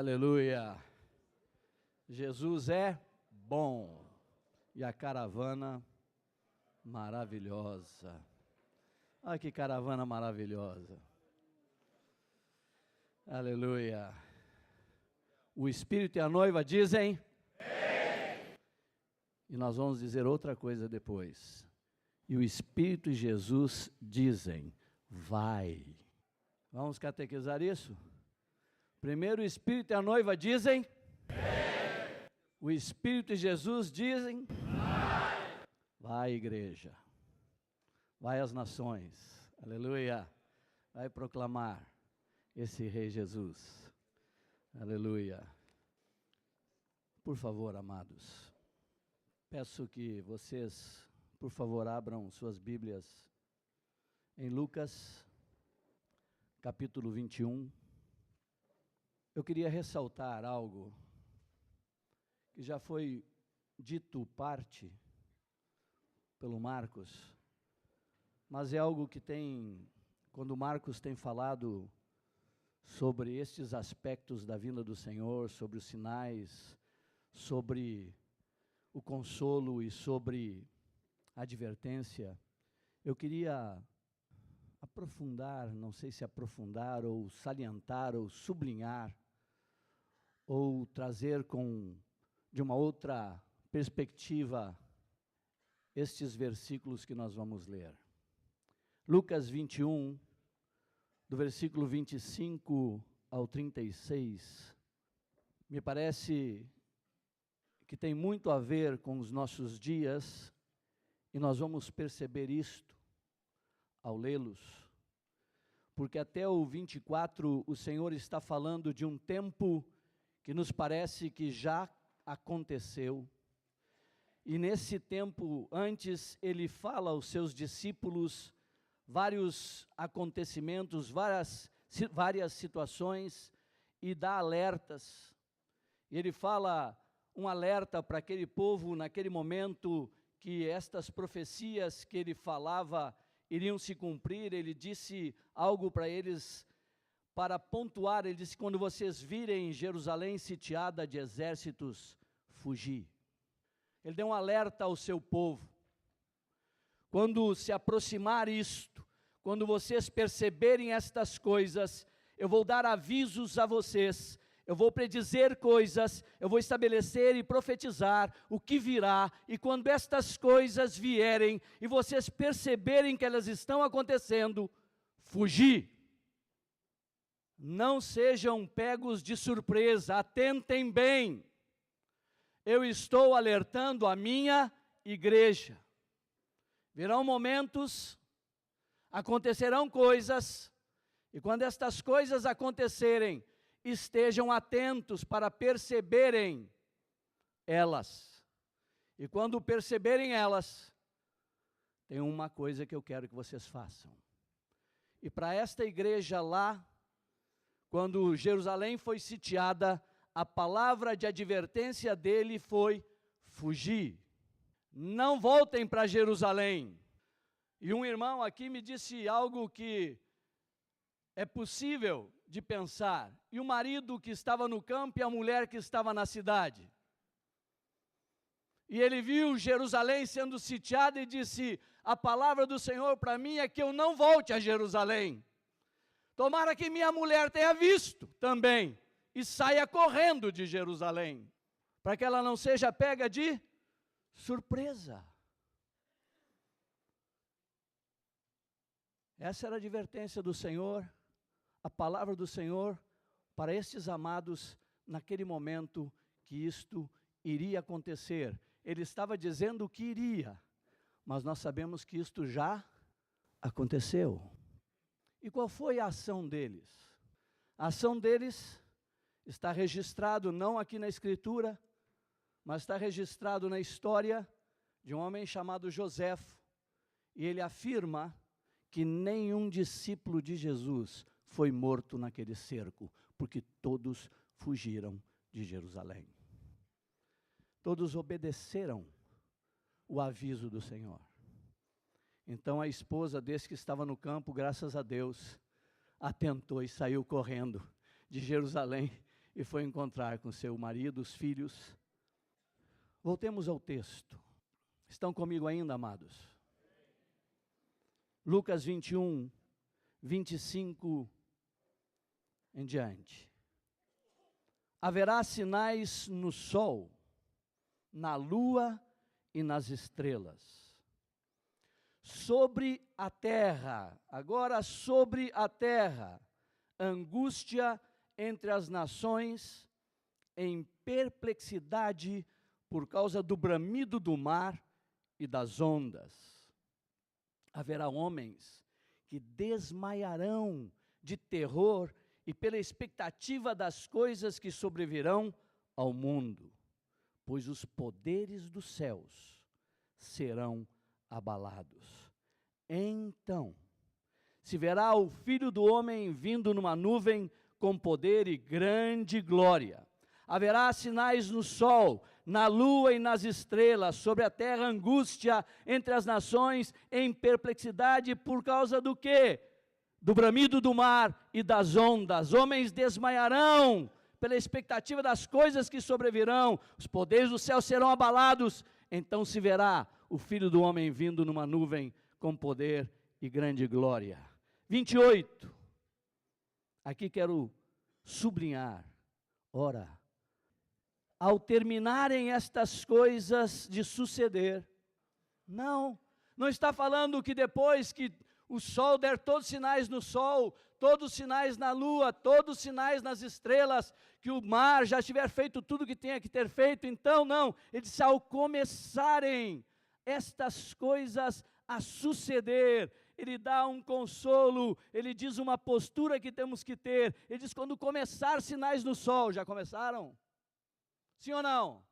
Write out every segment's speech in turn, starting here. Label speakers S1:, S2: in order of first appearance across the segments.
S1: Aleluia! Jesus é bom e a caravana maravilhosa. Olha que caravana maravilhosa. Aleluia! O Espírito e a noiva dizem? Sim. E nós vamos dizer outra coisa depois. E o Espírito e Jesus dizem, vai. Vamos catequizar isso? Primeiro o Espírito e a noiva dizem? Sim. O Espírito e Jesus dizem? Vai. Vai, igreja. Vai às nações. Aleluia. Vai proclamar esse Rei Jesus. Aleluia. Por favor, amados, peço que vocês, por favor, abram suas Bíblias em Lucas, capítulo 21. Eu queria ressaltar algo que já foi dito parte pelo Marcos, mas é algo que tem, quando o Marcos tem falado sobre estes aspectos da vinda do Senhor, sobre os sinais, sobre o consolo e sobre a advertência, eu queria aprofundar, não sei se aprofundar ou salientar ou sublinhar, ou trazer de uma outra perspectiva estes versículos que nós vamos ler. Lucas 21, do versículo 25 ao 36, me parece que tem muito a ver com os nossos dias, e nós vamos perceber isto ao lê-los, porque até o 24 o Senhor está falando de um tempo que nos parece que já aconteceu, e nesse tempo antes ele fala aos seus discípulos vários acontecimentos, várias situações, e dá alertas. E ele fala um alerta para aquele povo naquele momento que estas profecias que ele falava iriam se cumprir. Ele disse algo para eles para pontuar. Ele disse: quando vocês virem Jerusalém sitiada de exércitos, fugir. Ele deu um alerta ao seu povo. Quando se aproximar isto, quando vocês perceberem estas coisas, eu vou dar avisos a vocês, eu vou predizer coisas, eu vou estabelecer e profetizar o que virá, e quando estas coisas vierem, e vocês perceberem que elas estão acontecendo, fugir. Não sejam pegos de surpresa, atentem bem. Eu estou alertando a minha igreja. Virão momentos, acontecerão coisas, e quando estas coisas acontecerem, estejam atentos para perceberem elas. E quando perceberem elas, tem uma coisa que eu quero que vocês façam. E para esta igreja lá, quando Jerusalém foi sitiada, a palavra de advertência dele foi fugir. Não voltem para Jerusalém. E um irmão aqui me disse algo que é possível de pensar. E o marido que estava no campo e a mulher que estava na cidade. E ele viu Jerusalém sendo sitiada e disse: a palavra do Senhor para mim é que eu não volte a Jerusalém. Tomara que minha mulher tenha visto também e saia correndo de Jerusalém, para que ela não seja pega de surpresa. Essa era a advertência do Senhor, a palavra do Senhor para estes amados naquele momento que isto iria acontecer. Ele estava dizendo que iria, mas nós sabemos que isto já aconteceu. E qual foi a ação deles? A ação deles está registrado não aqui na Escritura, mas está registrado na história de um homem chamado Joséfo, e ele afirma que nenhum discípulo de Jesus foi morto naquele cerco, porque todos fugiram de Jerusalém. Todos obedeceram o aviso do Senhor. Então a esposa desse que estava no campo, graças a Deus, atentou e saiu correndo de Jerusalém e foi encontrar com seu marido, os filhos. Voltemos ao texto. Estão comigo ainda, amados? Lucas 21, 25 em diante. Haverá sinais no sol, na lua e nas estrelas. Sobre a terra, agora sobre a terra, angústia entre as nações, em perplexidade por causa do bramido do mar e das ondas. Haverá homens que desmaiarão de terror e pela expectativa das coisas que sobrevirão ao mundo, pois os poderes dos céus serão abalados. Então, se verá o Filho do Homem vindo numa nuvem com poder e grande glória. Haverá sinais no sol, na lua e nas estrelas, sobre a terra angústia entre as nações, em perplexidade por causa do quê? Do bramido do mar e das ondas. Homens desmaiarão pela expectativa das coisas que sobrevirão, os poderes do céu serão abalados. Então se verá o Filho do Homem vindo numa nuvem com poder e grande glória. 28. Aqui quero sublinhar. Ora, ao terminarem estas coisas de suceder, não está falando que depois que o sol der todos os sinais no sol, todos os sinais na lua, todos os sinais nas estrelas, que o mar já tiver feito tudo que tenha que ter feito, então não, ele disse, ao começarem estas coisas a suceder, ele dá um consolo, ele diz uma postura que temos que ter, ele diz, quando começar sinais no sol, já começaram? Sim ou não?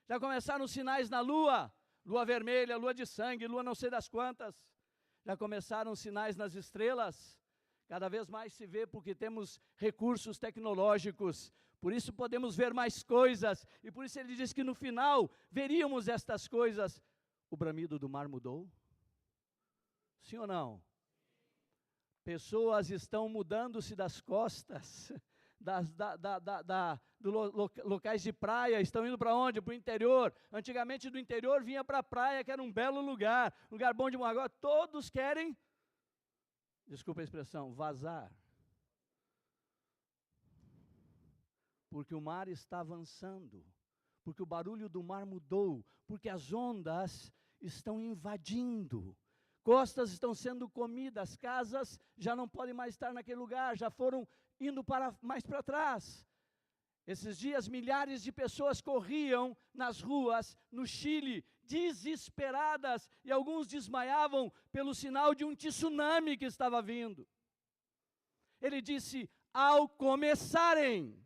S1: Já começaram os sinais na lua? Lua vermelha, lua de sangue, lua não sei das quantas. Já começaram os sinais nas estrelas? Cada vez mais se vê porque temos recursos tecnológicos, por isso podemos ver mais coisas, e por isso ele diz que no final veríamos estas coisas. O bramido do mar mudou? Sim ou não? Pessoas estão mudando-se das costas, locais de praia, estão indo para onde? Para o interior. Antigamente do interior vinha para a praia, que era um belo lugar bom de morar. Agora todos querem, desculpa a expressão, vazar. Porque o mar está avançando, porque o barulho do mar mudou, porque as ondas estão invadindo. Costas estão sendo comidas, casas já não podem mais estar naquele lugar, já foram indo mais para trás. Esses dias milhares de pessoas corriam nas ruas, no Chile, desesperadas, e alguns desmaiavam pelo sinal de um tsunami que estava vindo. Ele disse, ao começarem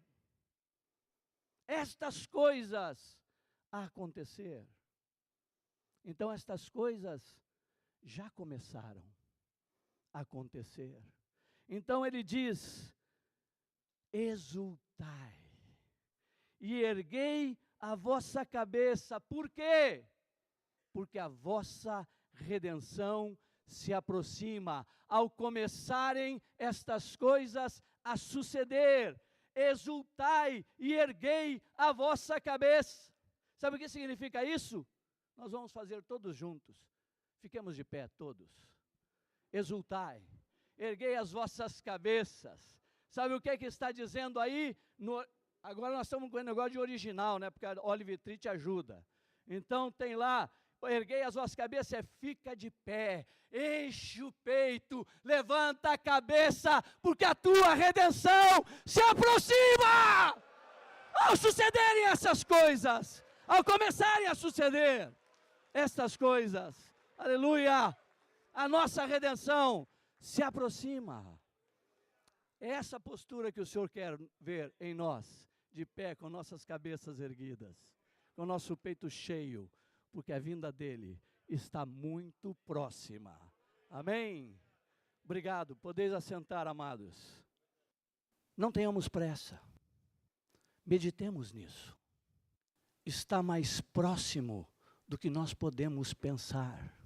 S1: estas coisas a acontecer, então estas coisas já começaram a acontecer. Então ele diz, exultai e erguei a vossa cabeça. Por quê? Porque a vossa redenção se aproxima. Ao começarem estas coisas a suceder, exultai e erguei a vossa cabeça. Sabe o que significa isso? Nós vamos fazer todos juntos. Fiquemos de pé todos. Exultai, erguei as vossas cabeças. Sabe o que está dizendo aí? Agora nós estamos com o negócio de original, né? Porque a Olive Tree te ajuda. Então tem lá, erguei as vossas cabeças, fica de pé, enche o peito, levanta a cabeça, porque a tua redenção se aproxima. Ao sucederem essas coisas, ao começarem a suceder estas coisas, aleluia, a nossa redenção se aproxima. É essa postura que o Senhor quer ver em nós, de pé, com nossas cabeças erguidas, com nosso peito cheio, porque a vinda dele está muito próxima. Amém? Obrigado, podeis assentar, amados. Não tenhamos pressa, meditemos nisso. Está mais próximo do que nós podemos pensar.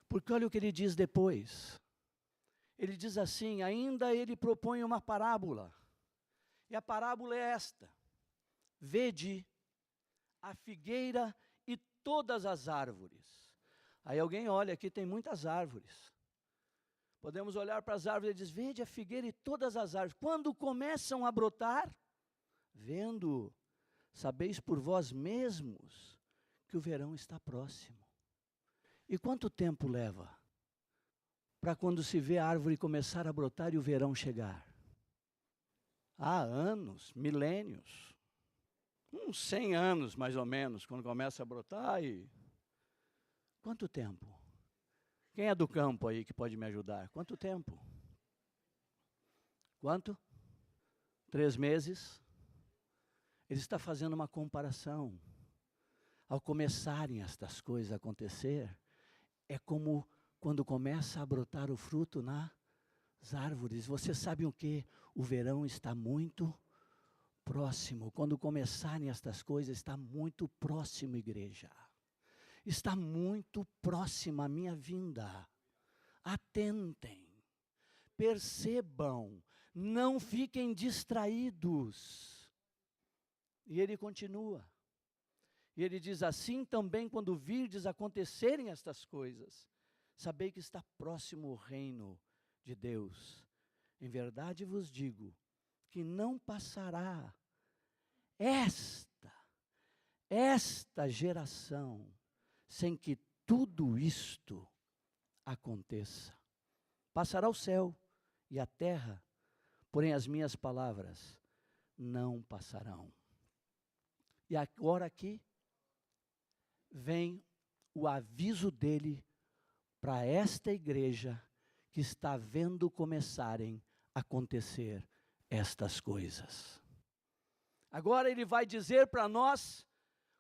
S1: Porque olha o que ele diz depois. Ele diz assim, ainda ele propõe uma parábola. E a parábola é esta: vede a figueira e todas as árvores. Aí alguém olha, aqui tem muitas árvores. Podemos olhar para as árvores e dizer, vede a figueira e todas as árvores. Quando começam a brotar, vendo, sabeis por vós mesmos que o verão está próximo. E quanto tempo leva para quando se vê a árvore começar a brotar e o verão chegar? Há anos, milênios, uns 100 anos mais ou menos, quando começa a brotar. E quanto tempo? Quem é do campo aí que pode me ajudar? Quanto tempo? Quanto? 3 meses? Ele está fazendo uma comparação. Ao começarem estas coisas a acontecer, é como quando começa a brotar o fruto nas árvores. Você sabe o que? O verão está muito próximo. Quando começarem estas coisas, está muito próximo, igreja. Está muito próxima a minha vinda. Atentem, percebam, não fiquem distraídos. E ele continua. E ele diz, assim também quando virdes acontecerem estas coisas, sabei que está próximo o reino de Deus. Em verdade vos digo, que não passará esta geração, sem que tudo isto aconteça. Passará o céu e a terra, porém as minhas palavras não passarão. E agora aqui vem o aviso dele para esta igreja que está vendo começarem a acontecer estas coisas. Agora ele vai dizer para nós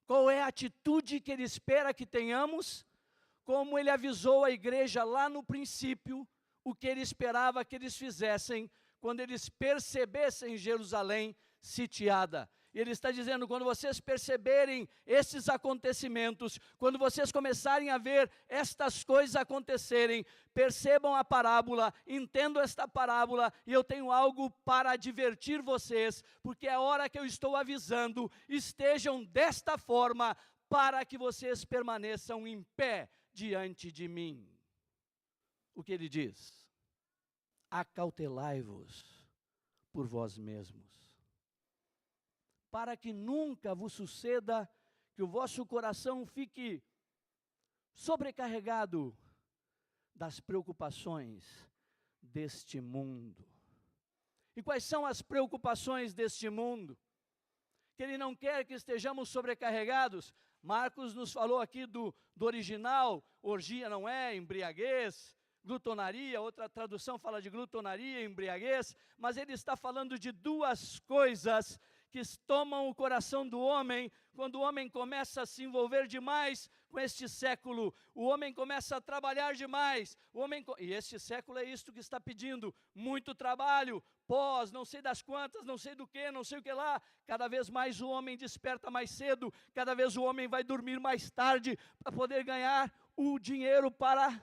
S1: qual é a atitude que ele espera que tenhamos, como ele avisou a igreja lá no princípio, o que ele esperava que eles fizessem quando eles percebessem Jerusalém sitiada. E ele está dizendo, quando vocês perceberem esses acontecimentos, quando vocês começarem a ver estas coisas acontecerem, percebam a parábola, entendam esta parábola, e eu tenho algo para advertir vocês, porque é a hora que eu estou avisando, estejam desta forma, para que vocês permaneçam em pé diante de mim. O que ele diz? Acautelai-vos por vós mesmos, para que nunca vos suceda que o vosso coração fique sobrecarregado das preocupações deste mundo. E quais são as preocupações deste mundo? Que ele não quer que estejamos sobrecarregados. Marcos nos falou aqui do original, orgia não é, embriaguez, glutonaria, outra tradução fala de glutonaria, embriaguez, mas ele está falando de duas coisas que tomam o coração do homem, quando o homem começa a se envolver demais com este século, o homem começa a trabalhar demais, e este século é isto que está pedindo, muito trabalho, pós, não sei das quantas, não sei do que, não sei o que lá, cada vez mais o homem desperta mais cedo, cada vez o homem vai dormir mais tarde, para poder ganhar o dinheiro para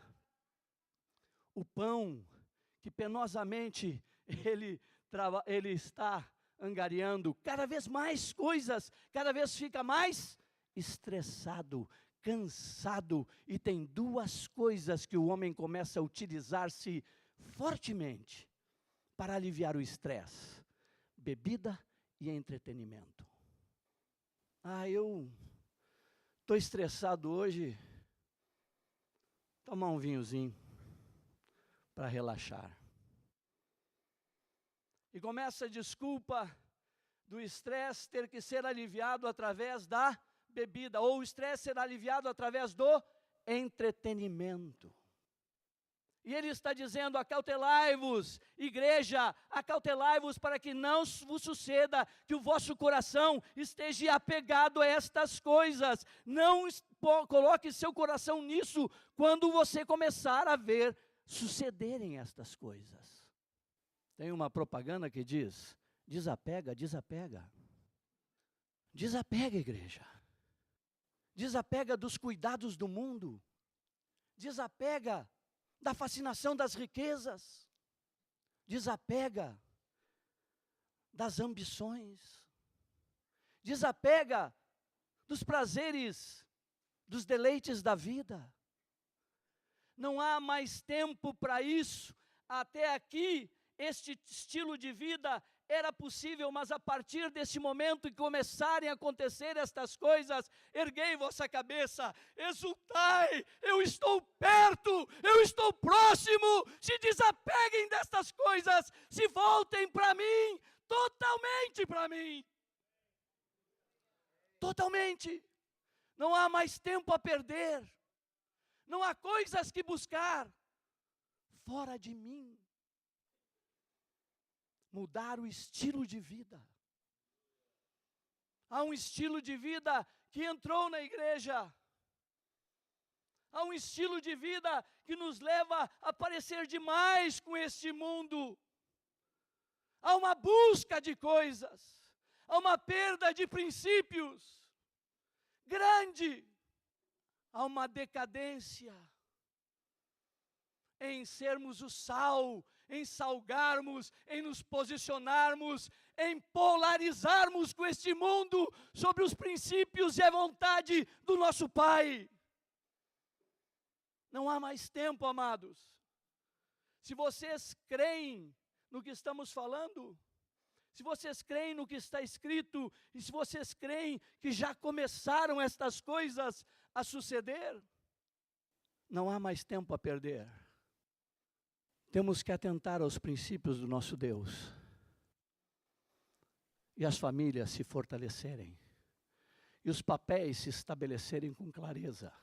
S1: o pão, que penosamente ele está angariando, cada vez mais coisas, cada vez fica mais estressado, cansado, e tem duas coisas que o homem começa a utilizar-se fortemente para aliviar o estresse: bebida e entretenimento. Eu estou estressado hoje, tomar um vinhozinho para relaxar. E começa a desculpa do estresse ter que ser aliviado através da bebida, ou o estresse ser aliviado através do entretenimento. E ele está dizendo, acautelai-vos, igreja, acautelai-vos para que não vos suceda que o vosso coração esteja apegado a estas coisas. Não coloque seu coração nisso quando você começar a ver sucederem estas coisas. Tem uma propaganda que diz, desapega, desapega. Desapega, igreja. Desapega dos cuidados do mundo. Desapega da fascinação das riquezas. Desapega das ambições, desapega dos prazeres, dos deleites da vida. Não há mais tempo para isso. Até aqui, este estilo de vida era possível, mas a partir desse momento que começarem a acontecer estas coisas, erguei vossa cabeça, exultai, eu estou perto, eu estou próximo, se desapeguem destas coisas, se voltem para mim, totalmente para mim. Totalmente. Não há mais tempo a perder, não há coisas que buscar fora de mim. Mudar o estilo de vida. Há um estilo de vida que entrou na igreja. Há um estilo de vida que nos leva a parecer demais com este mundo. Há uma busca de coisas. Há uma perda de princípios grande. Há uma decadência em sermos o sal, em salgarmos, em nos posicionarmos, em polarizarmos com este mundo sobre os princípios e a vontade do nosso Pai. Não há mais tempo, amados. Se vocês creem no que estamos falando, se vocês creem no que está escrito, e se vocês creem que já começaram estas coisas a suceder, não há mais tempo a perder. Temos que atentar aos princípios do nosso Deus. E as famílias se fortalecerem. E os papéis se estabelecerem com clareza.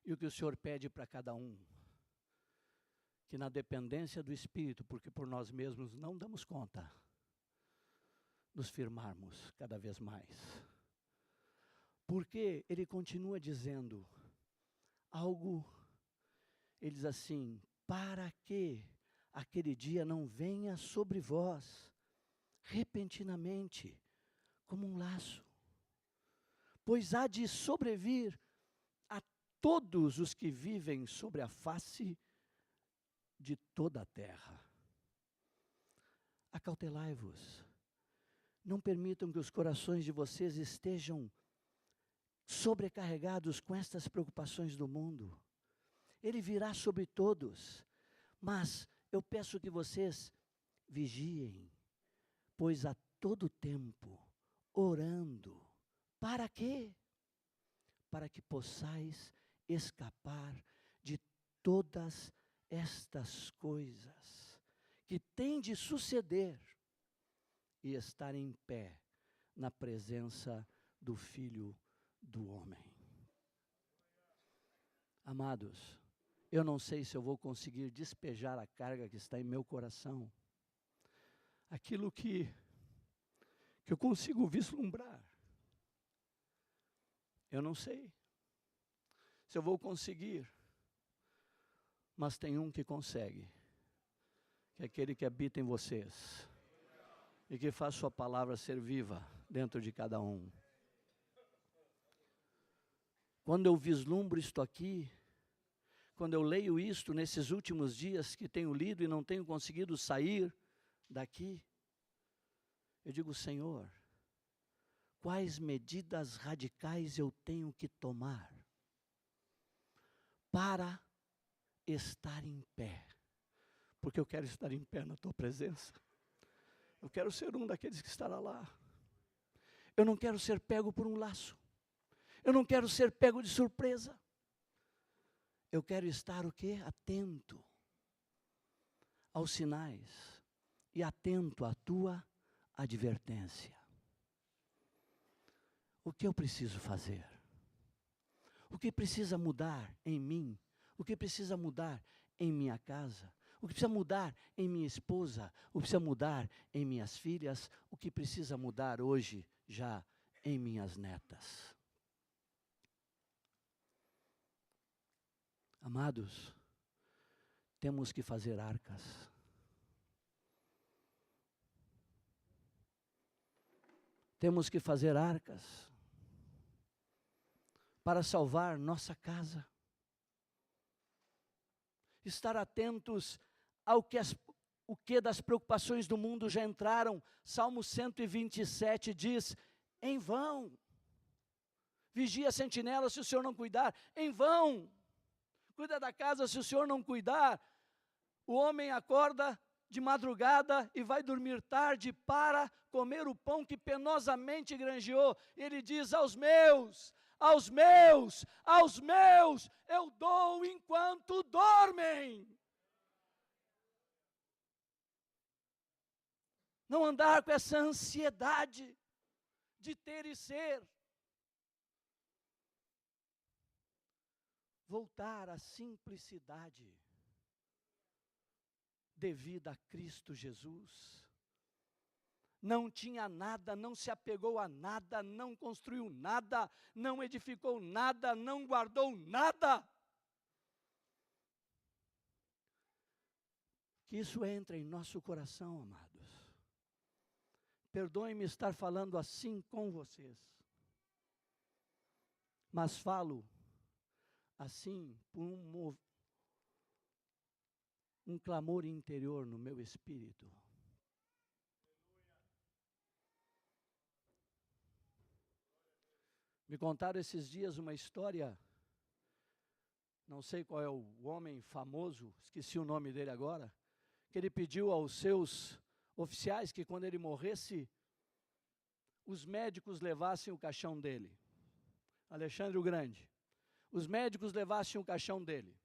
S1: E o que o Senhor pede para cada um, que na dependência do Espírito, porque por nós mesmos não damos conta, nos firmarmos cada vez mais. Porque Ele continua dizendo algo. Ele diz assim: para que aquele dia não venha sobre vós, repentinamente, como um laço. Pois há de sobrevir a todos os que vivem sobre a face de toda a terra. Acautelai-vos. Não permitam que os corações de vocês estejam sobrecarregados com estas preocupações do mundo. Ele virá sobre todos, mas eu peço que vocês vigiem, pois a todo tempo, orando. Para quê? Para que possais escapar de todas estas coisas que têm de suceder e estar em pé na presença do Filho do Homem. Amados, eu não sei se eu vou conseguir despejar a carga que está em meu coração. Aquilo que eu consigo vislumbrar. Eu não sei se eu vou conseguir. Mas tem um que consegue. Que é aquele que habita em vocês. E que faz sua palavra ser viva dentro de cada um. Quando eu vislumbro isto aqui, quando eu leio isto nesses últimos dias que tenho lido e não tenho conseguido sair daqui, eu digo: Senhor, quais medidas radicais eu tenho que tomar para estar em pé? Porque eu quero estar em pé na tua presença. Eu quero ser um daqueles que estará lá. Eu não quero ser pego por um laço. Eu não quero ser pego de surpresa. Eu quero estar o quê? Atento aos sinais e atento à tua advertência. O que eu preciso fazer? O que precisa mudar em mim? O que precisa mudar em minha casa? O que precisa mudar em minha esposa? O que precisa mudar em minhas filhas? O que precisa mudar hoje já em minhas netas? Amados, temos que fazer arcas. Temos que fazer arcas para salvar nossa casa. Estar atentos ao que o que das preocupações do mundo já entraram. Salmo 127 diz, em vão. Vigia a sentinela se o Senhor não cuidar, em vão. Cuida da casa se o Senhor não cuidar. O homem acorda de madrugada e vai dormir tarde para comer o pão que penosamente granjeou. Ele diz, aos meus, eu dou enquanto dormem. Não andar com essa ansiedade de ter e ser. Voltar à simplicidade devida a Cristo Jesus. Não tinha nada, não se apegou a nada, não construiu nada, não edificou nada, não guardou nada. Que isso entre em nosso coração, amados. Perdoem-me estar falando assim com vocês, mas falo assim por um clamor interior no meu espírito. Me contaram esses dias uma história, não sei qual é o homem famoso, esqueci o nome dele agora, que ele pediu aos seus oficiais que quando ele morresse, os médicos levassem o caixão dele. Alexandre o Grande. Os médicos levassem o caixão dele.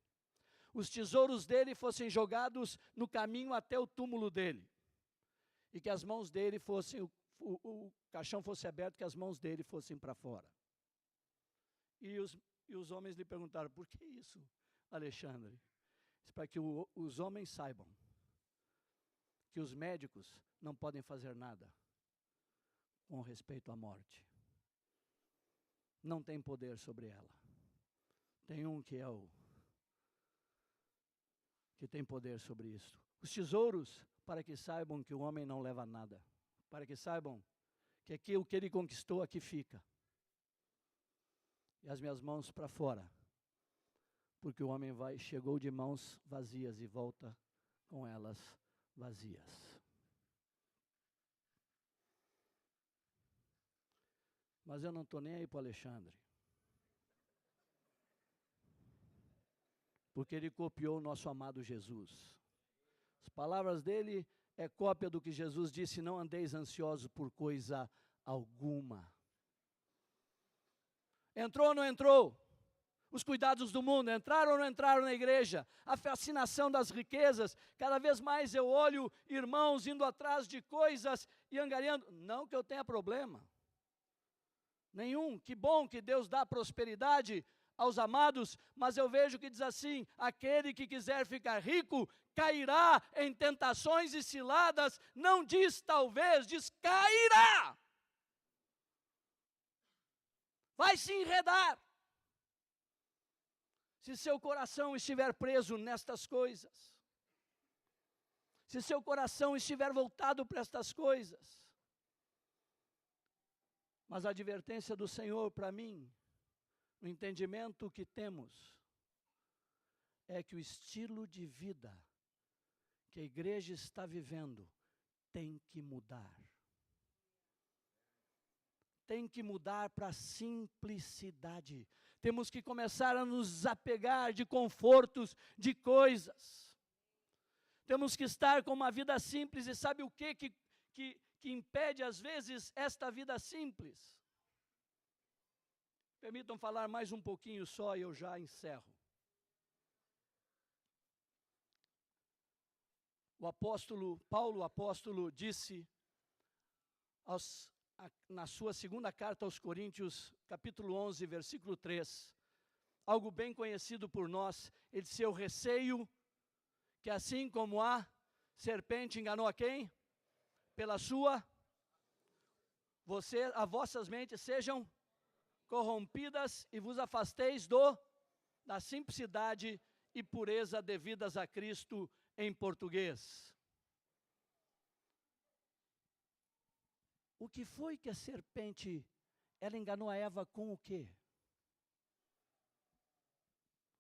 S1: Os tesouros dele fossem jogados no caminho até o túmulo dele. E que as mãos dele fossem, o caixão fosse aberto, que as mãos dele fossem para fora. E os homens lhe perguntaram, por que isso, Alexandre? Para que os homens saibam que os médicos não podem fazer nada com respeito à morte. Não tem poder sobre ela. Tem um que é que tem poder sobre isso. Os tesouros, para que saibam que o homem não leva nada. Para que saibam que aquilo que ele conquistou aqui fica. E as minhas mãos para fora. Porque o homem chegou de mãos vazias e volta com elas vazias. Mas eu não estou nem aí para o Alexandre. Porque ele copiou o nosso amado Jesus. As palavras dele é cópia do que Jesus disse, não andeis ansiosos por coisa alguma. Entrou ou não entrou? Os cuidados do mundo, entraram ou não entraram na igreja? A fascinação das riquezas, cada vez mais eu olho irmãos indo atrás de coisas e angariando, não que eu tenha problema. Nenhum, que bom que Deus dá prosperidade aos amados, mas eu vejo que diz assim, aquele que quiser ficar rico, cairá em tentações e ciladas, não diz talvez, diz cairá. Vai se enredar. Se seu coração estiver preso nestas coisas, se seu coração estiver voltado para estas coisas, mas a advertência do Senhor para mim, o entendimento que temos, é que o estilo de vida que a igreja está vivendo tem que mudar. Tem que mudar para a simplicidade. Temos que começar a nos desapegar de confortos, de coisas. Temos que estar com uma vida simples e sabe o que impede às vezes esta vida simples? Permitam falar mais um pouquinho só e eu já encerro. O apóstolo, Paulo, o apóstolo, disse na sua segunda carta aos Coríntios, capítulo 11, versículo 3, algo bem conhecido por nós, ele disse, eu receio que assim como a serpente enganou a quem? Pela sua, as vossas mentes sejam corrompidas e vos afasteis da simplicidade e pureza devidas a Cristo em português. O que foi que a serpente, ela enganou a Eva com o quê?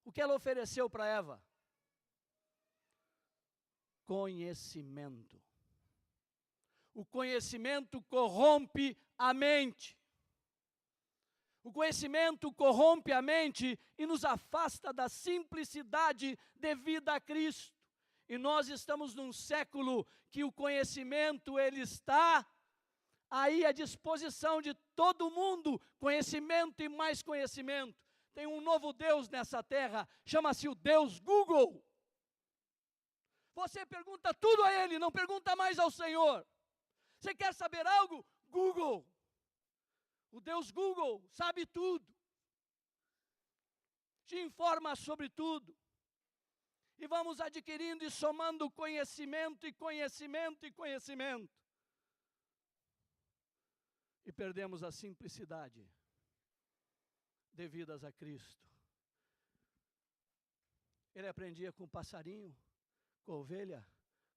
S1: O que ela ofereceu para Eva? conhecimento. O conhecimento corrompe a mente. O conhecimento corrompe a mente e nos afasta da simplicidade devida a Cristo. E nós estamos num século que o conhecimento, ele está aí à disposição de todo mundo. Conhecimento e mais conhecimento. Tem um novo Deus nessa terra, chama-se o Deus Google. Você pergunta tudo a Ele, não pergunta mais ao Senhor. Você quer saber algo? Google. O Deus Google sabe tudo. Te informa sobre tudo. E vamos adquirindo e somando conhecimento e conhecimento e conhecimento. E perdemos a simplicidade devidas a Cristo. Ele aprendia com o passarinho, com a ovelha,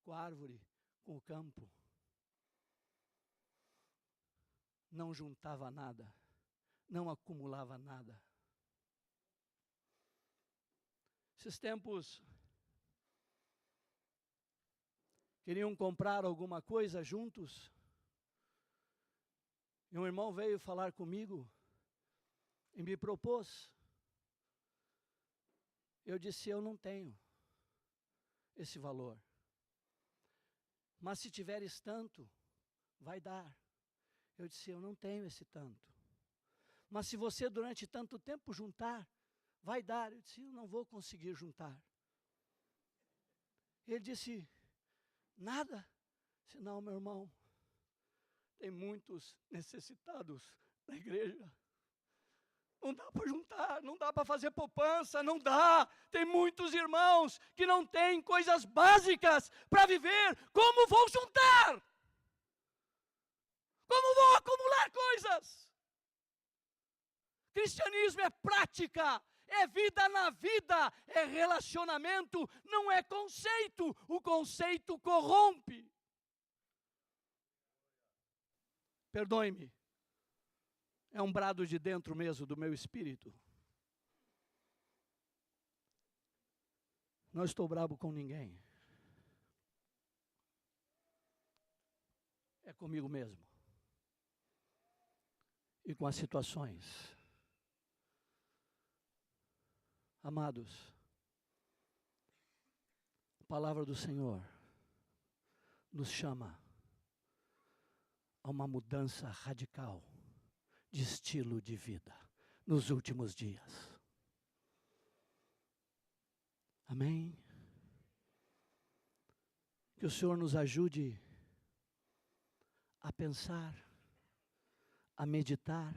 S1: com a árvore, com o campo. Não juntava nada, não acumulava nada. Esses tempos, queriam comprar alguma coisa juntos, e um irmão veio falar comigo, e me propôs. Eu disse, eu não tenho esse valor. Mas se tiveres tanto, vai dar. Eu disse, eu não tenho esse tanto. Mas se você durante tanto tempo juntar, vai dar. Eu disse, eu não vou conseguir juntar. Ele disse, nada? Eu disse, não, meu irmão, tem muitos necessitados na igreja. Não dá para juntar, não dá para fazer poupança, não dá. Tem muitos irmãos que não têm coisas básicas para viver. Como vão juntar? Como vão acumular coisas? Cristianismo é prática, é vida na vida, é relacionamento, não é conceito. O conceito corrompe. Perdoe-me. É um brado de dentro mesmo do meu espírito. Não estou bravo com ninguém. É comigo mesmo. E com as situações. Amados, a palavra do Senhor nos chama a uma mudança radical de estilo de vida nos últimos dias. Amém? Que o Senhor nos ajude a pensar, a meditar,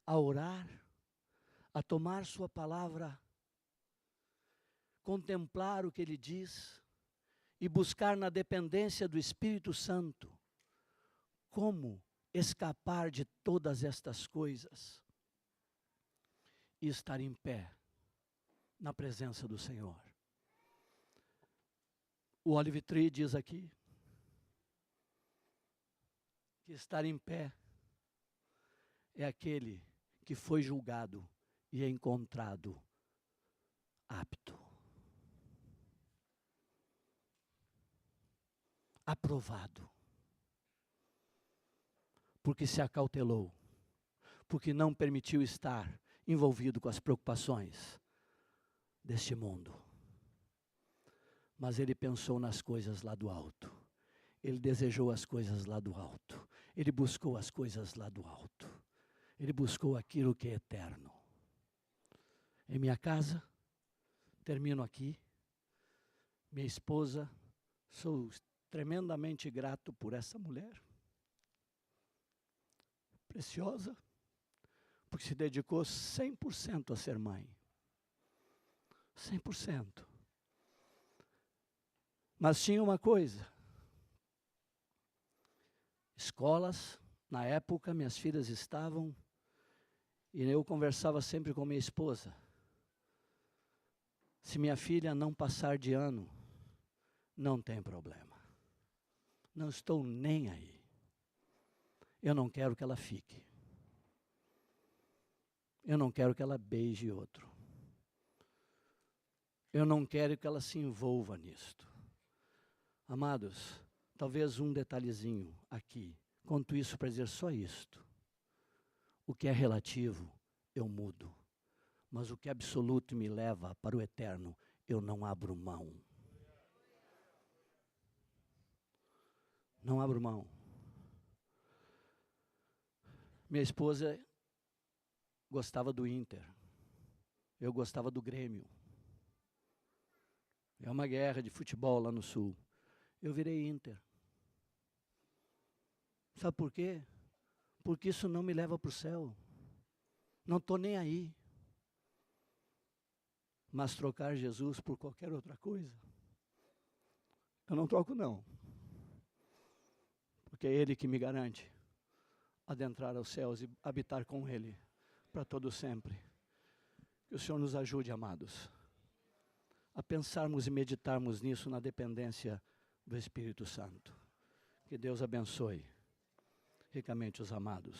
S1: a orar, a tomar sua palavra, contemplar o que Ele diz e buscar na dependência do Espírito Santo como escapar de todas estas coisas e estar em pé na presença do Senhor. O Olive Tree diz aqui que estar em pé é aquele que foi julgado e é encontrado apto, aprovado, porque se acautelou, porque não permitiu estar envolvido com as preocupações deste mundo. Mas ele pensou nas coisas lá do alto. Ele desejou as coisas lá do alto. Ele buscou as coisas lá do alto. Ele buscou aquilo que é eterno. Em minha casa, termino aqui, minha esposa, sou tremendamente grato por essa mulher. Preciosa, porque se dedicou 100% a ser mãe. 100%. Mas tinha uma coisa. Escolas, na época, minhas filhas estavam, e eu conversava sempre com minha esposa. Se minha filha não passar de ano, não tem problema. Não estou nem aí. Eu não quero que ela fique. Eu não quero que ela beije outro. Eu não quero que ela se envolva nisto. Amados, talvez um detalhezinho aqui. Conto isso para dizer só isto. O que é relativo, eu mudo. Mas o que é absoluto me leva para o eterno, eu não abro mão. Não abro mão. Minha esposa gostava do Inter. Eu gostava do Grêmio. É uma guerra de futebol lá no Sul. Eu virei Inter. Sabe por quê? Porque isso não me leva para o céu. Não estou nem aí. Mas trocar Jesus por qualquer outra coisa, eu não troco não. Porque é Ele que me garante adentrar aos céus e habitar com Ele para todo sempre. Que o Senhor nos ajude, amados, a pensarmos e meditarmos nisso na dependência do Espírito Santo. Que Deus abençoe ricamente os amados.